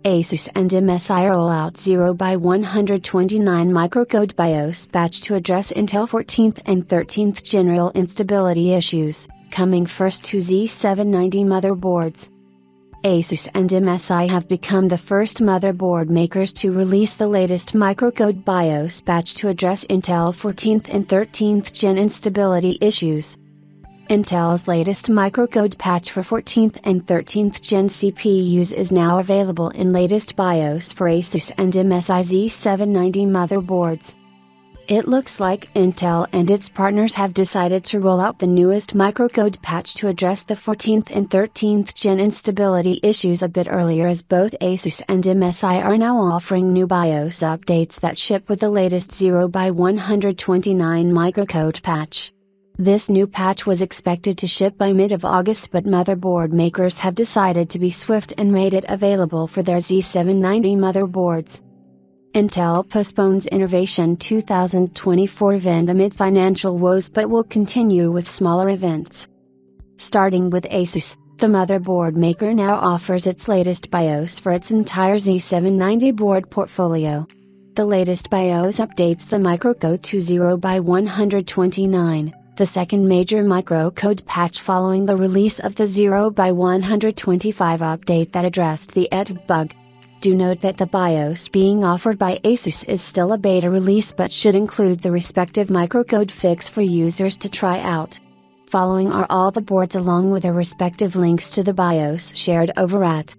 ASUS and MSI roll out 0x129 microcode BIOS patch to address Intel 14th and 13th general instability issues, coming first to Z790 motherboards. ASUS and MSI have become the first motherboard makers to release the latest microcode BIOS patch to address Intel 14th and 13th gen instability issues. Intel's latest microcode patch for 14th and 13th gen CPUs is now available in latest BIOS for ASUS and MSI Z790 motherboards. It looks like Intel and its partners have decided to roll out the newest microcode patch to address the 14th and 13th gen instability issues a bit earlier, as both ASUS and MSI are now offering new BIOS updates that ship with the latest 0x129 microcode patch. This new patch was expected to ship by mid of August, but motherboard makers have decided to be swift and made it available for their Z790 motherboards. Intel postpones Innovation 2024 event amid financial woes but will continue with smaller events. Starting with ASUS, the motherboard maker now offers its latest BIOS for its entire Z790 board portfolio. The latest BIOS updates the microcode to 0x129. The second major microcode patch following the release of the 0x125 update that addressed the ET bug. Do note that the BIOS being offered by ASUS is still a beta release but should include the respective microcode fix for users to try out. Following are all the boards along with their respective links to the BIOS shared over at.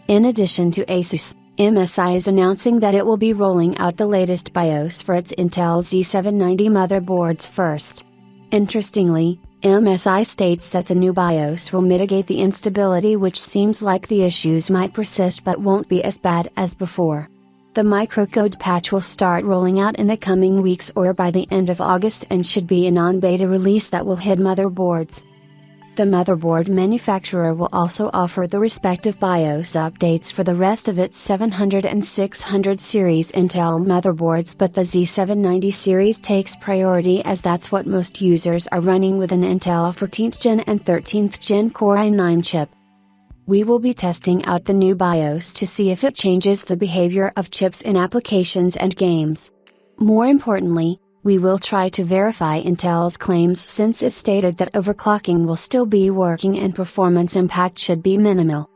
In addition to ASUS, MSI is announcing that it will be rolling out the latest BIOS for its Intel Z790 motherboards first. Interestingly, MSI states that the new BIOS will mitigate the instability, which seems like the issues might persist but won't be as bad as before. The microcode patch will start rolling out in the coming weeks or by the end of August and should be a non-beta release that will hit motherboards. The motherboard manufacturer will also offer the respective BIOS updates for the rest of its 700 and 600 series Intel motherboards, but the Z790 series takes priority as that's what most users are running with an Intel 14th Gen and 13th Gen Core i9 chip. We will be testing out the new BIOS to see if it changes the behavior of chips in applications and games. More importantly, we will try to verify Intel's claims since it stated that overclocking will still be working and performance impact should be minimal.